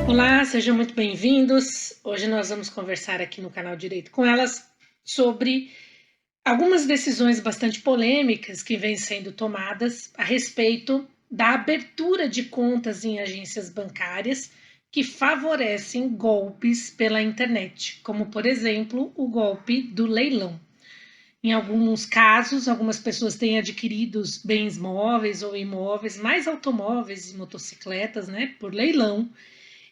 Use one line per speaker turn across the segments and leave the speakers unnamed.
Olá, sejam muito bem-vindos. Hoje nós vamos conversar aqui no canal Direito com Elas sobre algumas decisões bastante polêmicas que vêm sendo tomadas a respeito da abertura de contas em agências bancárias que favorecem golpes pela internet, como, por exemplo, o golpe do leilão. Em alguns casos, algumas pessoas têm adquirido bens móveis ou imóveis, mais automóveis e motocicletas, né, por leilão,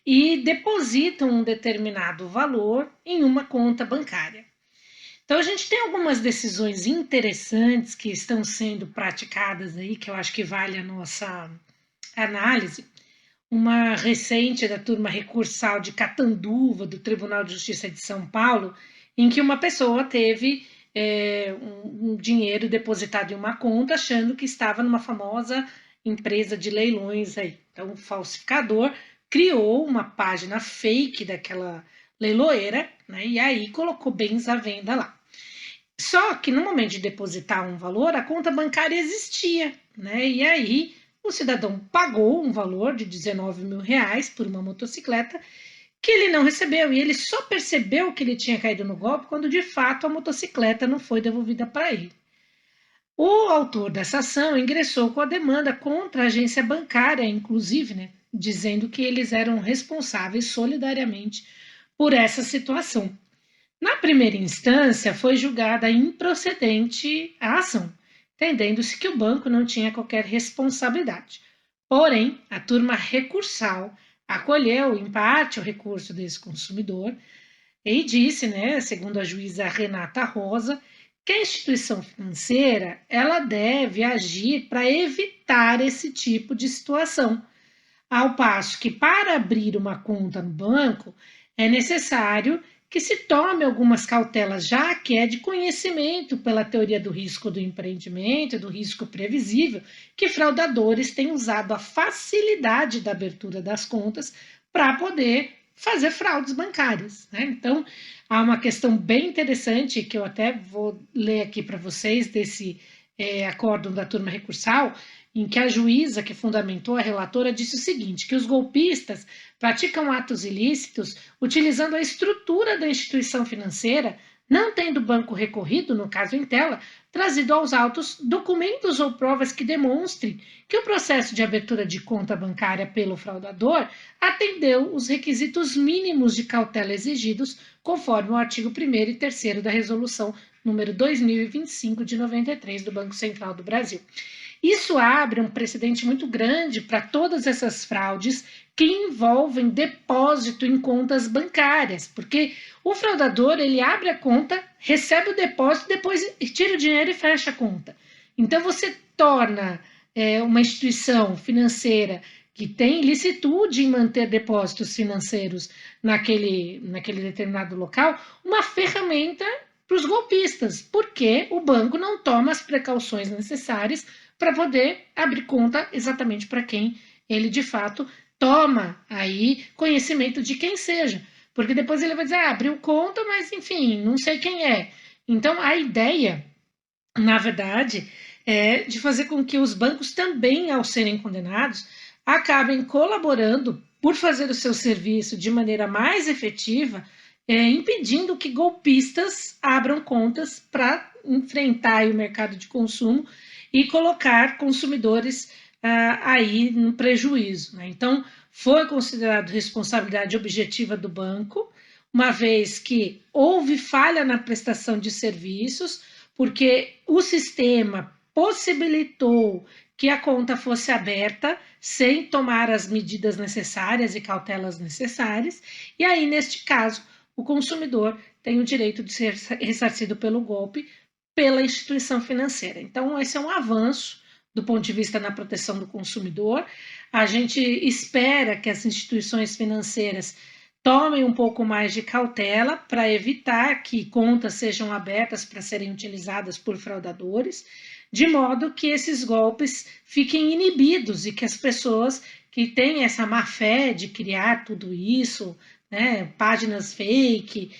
e depositam um determinado valor em uma conta bancária. Então, a gente tem algumas decisões interessantes que estão sendo praticadas aí, que eu acho que vale a nossa análise. Uma recente da turma recursal de Catanduva, do Tribunal de Justiça de São Paulo, em que uma pessoa teve um dinheiro depositado em uma conta, achando que estava numa famosa empresa de leilões aí. Então, o falsificador criou uma página fake daquela leiloeira, né, e aí colocou bens à venda lá. Só que no momento de depositar um valor, a conta bancária existia, né? E aí o cidadão pagou um valor de 19 mil reais por uma motocicleta que ele não recebeu, e ele só percebeu que ele tinha caído no golpe quando de fato a motocicleta não foi devolvida para ele. O autor dessa ação ingressou com a demanda contra a agência bancária, inclusive, né, dizendo que eles eram responsáveis solidariamente por essa situação. Na primeira instância, foi julgada improcedente a ação, entendendo-se que o banco não tinha qualquer responsabilidade. Porém, a turma recursal acolheu, em parte, o recurso desse consumidor e disse, né, segundo a juíza Renata Rosa, que a instituição financeira ela deve agir para evitar esse tipo de situação, ao passo que para abrir uma conta no banco é necessário que se tome algumas cautelas, já que é de conhecimento pela teoria do risco do empreendimento, do risco previsível, que fraudadores têm usado a facilidade da abertura das contas para poder fazer fraudes bancárias, né? Então, há uma questão bem interessante que eu até vou ler aqui para vocês desse acórdão da turma recursal, em que a juíza que fundamentou a relatora disse o seguinte, que os golpistas praticam atos ilícitos utilizando a estrutura da instituição financeira, não tendo o banco recorrido, no caso em tela, trazido aos autos documentos ou provas que demonstrem que o processo de abertura de conta bancária pelo fraudador atendeu os requisitos mínimos de cautela exigidos, conforme o artigo 1º e 3º da resolução número 2025 de 93 do Banco Central do Brasil. Isso abre um precedente muito grande para todas essas fraudes que envolvem depósito em contas bancárias, porque o fraudador ele abre a conta, recebe o depósito, depois tira o dinheiro e fecha a conta. Então você torna uma instituição financeira que tem licitude em manter depósitos financeiros naquele determinado local, uma ferramenta para os golpistas, porque o banco não toma as precauções necessárias para poder abrir conta exatamente para quem ele de fato toma aí conhecimento de quem seja, porque depois ele vai dizer, abriu conta, mas enfim, não sei quem é. Então a ideia, na verdade, é de fazer com que os bancos também, ao serem condenados, acabem colaborando por fazer o seu serviço de maneira mais efetiva, impedindo que golpistas abram contas para enfrentar o mercado de consumo e colocar consumidores aí no prejuízo, né? Então, foi considerado responsabilidade objetiva do banco, uma vez que houve falha na prestação de serviços, porque o sistema possibilitou que a conta fosse aberta sem tomar as medidas necessárias e cautelas necessárias, e aí, neste caso, o consumidor tem o direito de ser ressarcido pelo golpe pela instituição financeira. Então, esse é um avanço do ponto de vista da proteção do consumidor. A gente espera que as instituições financeiras tomem um pouco mais de cautela para evitar que contas sejam abertas para serem utilizadas por fraudadores. de modo que esses golpes fiquem inibidos e que as pessoas que têm essa má fé de criar tudo isso, né, páginas fake,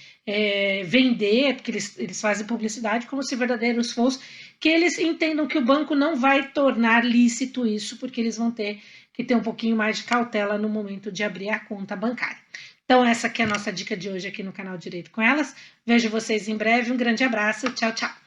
vender, porque eles fazem publicidade como se verdadeiros fossem, que eles entendam que o banco não vai tornar lícito isso, porque eles vão ter que ter um pouquinho mais de cautela no momento de abrir a conta bancária. Então, essa aqui é a nossa dica de hoje aqui no canal Direito com Elas. Vejo vocês em breve. Um grande abraço. Tchau, tchau.